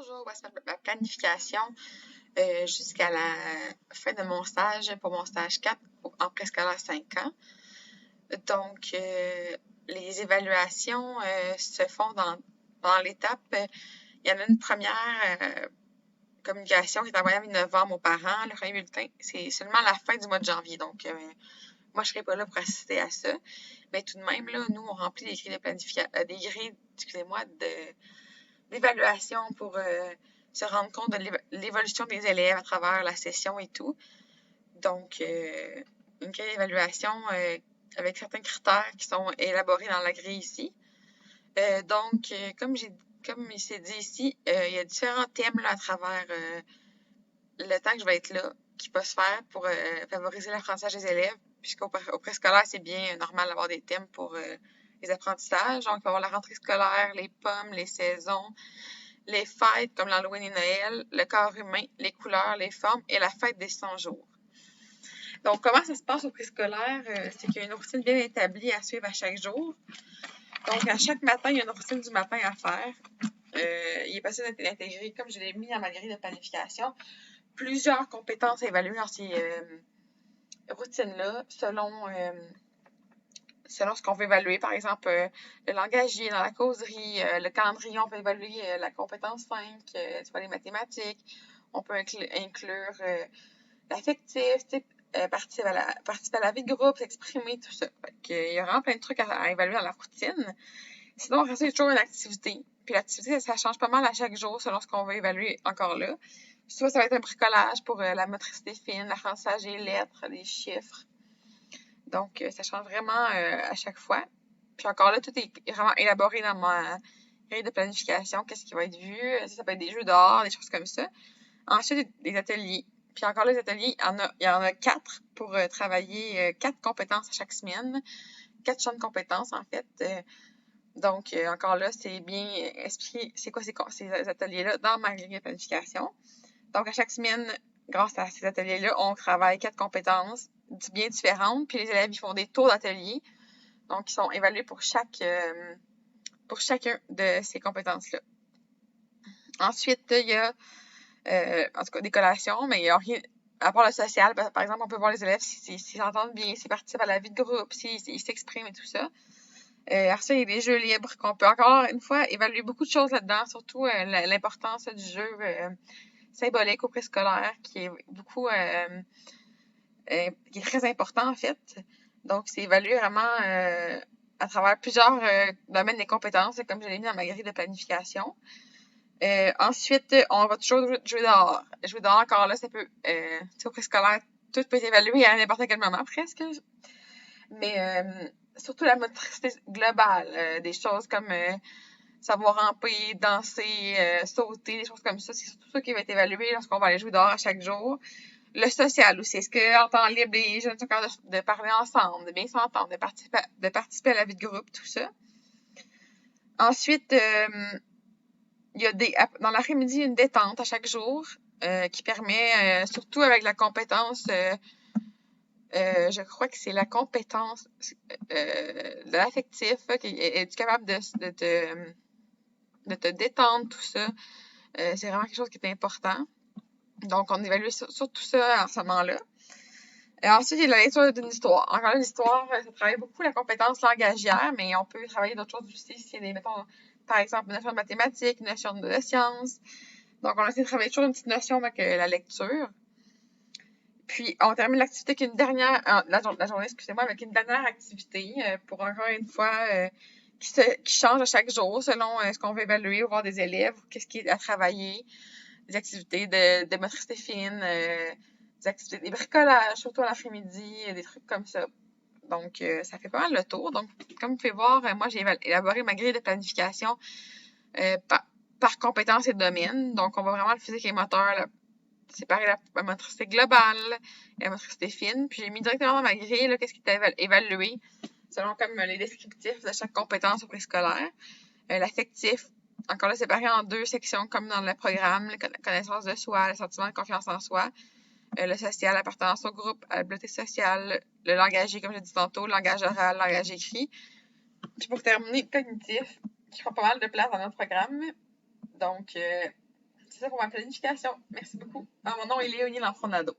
Bonjour, voici ma planification jusqu'à la fin de mon stage pour mon stage 4 en préscolaire 5 ans. Donc, les évaluations se font dans l'étape. Il y en a une première communication qui est envoyée à mi-novembre aux parents. Le premier bulletin, c'est seulement à la fin du mois de janvier. Donc, moi, je ne serai pas là pour assister à ça. Mais tout de même, là, nous, on remplit des grilles de planification, des grilles, d'évaluation pour se rendre compte de l'évolution des élèves à travers la session et tout. Donc, une grille d'évaluation avec certains critères qui sont élaborés dans la grille ici. Donc, comme il s'est dit ici, il y a différents thèmes là, à travers le temps que je vais être là qui peut se faire pour favoriser l'apprentissage des élèves, puisqu'au préscolaire, c'est bien normal d'avoir des thèmes pour les apprentissages. Donc, il va y avoir la rentrée scolaire, les pommes, les saisons, les fêtes comme l'Halloween et Noël, le corps humain, les couleurs, les formes et la fête des 100 jours. Donc, comment ça se passe au préscolaire? C'est qu'il y a une routine bien établie à suivre à chaque jour. Donc, à chaque matin, il y a une routine du matin à faire. Il est possible d'intégrer, comme je l'ai mis dans ma grille de planification, plusieurs compétences à évaluer dans ces routines-là selon ce qu'on veut évaluer. Par exemple, le langagier dans la causerie, le calendrier, on peut évaluer la compétence 5, c'est pas les mathématiques. On peut inclure l'affectif, participer à la vie de groupe, s'exprimer, tout ça. Il y a vraiment plein de trucs à évaluer dans la routine. Sinon, il y a toujours une activité. Puis l'activité, ça change pas mal à chaque jour selon ce qu'on veut évaluer encore là. Soit ça va être un bricolage pour la motricité fine, l'apprentissage des lettres, des chiffres. Donc, ça change vraiment à chaque fois. Puis encore là, tout est vraiment élaboré dans ma grille de planification. Qu'est-ce qui va être vu? Ça peut être des jeux dehors, des choses comme ça. Ensuite, des ateliers. Puis encore là, les ateliers, il y en a 4 pour travailler 4 compétences à chaque semaine. 4 champs de compétences, en fait. Donc, encore là, c'est bien expliqué c'est quoi ces ateliers-là dans ma grille de planification. Donc, à chaque semaine, grâce à ces ateliers-là, on travaille 4 compétences bien différentes. Puis les élèves, ils font des tours d'atelier. Donc, ils sont évalués pour chacun de ces compétences-là. Ensuite, il y a, en tout cas, des collations, mais il n'y a rien, à part le social. Par exemple, on peut voir les élèves s'ils s'entendent bien, s'ils participent à la vie de groupe, s'ils s'expriment et tout ça. Après ça, il y a des jeux libres qu'on peut encore une fois évaluer beaucoup de choses là-dedans, surtout l'importance du jeu symbolique au préscolaire, qui est beaucoup qui est très important en fait. Donc, c'est évalué vraiment à travers plusieurs domaines des compétences, comme je l'ai mis dans ma grille de planification. Ensuite, on va toujours jouer dehors. Jouer dehors, encore là, ça peut, au préscolaire, tout peut être évalué à n'importe quel moment presque. Mais surtout la motricité globale, des choses comme savoir ramper, danser, sauter, des choses comme ça. C'est surtout ça qui va être évalué lorsqu'on va aller jouer dehors à chaque jour. Le social aussi. Est-ce qu'en temps libre, les jeunes sont capables de parler ensemble, de bien s'entendre, de participer à la vie de groupe, tout ça. Ensuite, il y a dans l'après-midi, une détente à chaque jour qui permet, surtout avec la compétence, je crois que c'est la compétence de l'affectif qui est capable de te détendre, tout ça. C'est vraiment quelque chose qui est important. Donc, on évalue sur tout ça en ce moment-là. Ensuite, il y a la lecture d'une histoire. Encore là, l'histoire, ça travaille beaucoup la compétence langagière, mais on peut travailler d'autres choses aussi. S'il y a des, mettons, par exemple, une notion de mathématiques, une notion de sciences. Donc, on essaie de travailler toujours une petite notion avec la lecture. Puis, on termine l'activité avec la journée, excusez-moi, avec une dernière activité pour encore une fois qui change à chaque jour selon ce qu'on veut évaluer ou voir des élèves, qu'est-ce qui est à travailler, des activités de motricité fine, des activités de bricolage, surtout l'après-midi, des trucs comme ça. Donc, ça fait pas mal le tour. Donc, comme vous pouvez voir, moi, j'ai élaboré ma grille de planification par compétences et domaine. Donc, on va vraiment le physique et moteur, séparer la motricité globale et la motricité fine. Puis, j'ai mis directement dans ma grille qu'est-ce qui est évalué selon comme les descriptifs de chaque compétence au préscolaire. L'affectif, encore là, séparé en 2 sections comme dans le programme, la connaissance de soi, le sentiment de confiance en soi, le social, l'appartenance au groupe, la habileté sociale, le langage, comme je l'ai dit tantôt, le langage oral, le langage écrit. Puis pour terminer, cognitif, qui prend pas mal de place dans notre programme. Donc, C'est ça pour ma planification. Merci beaucoup. Mon nom est Léonie Lanfronado.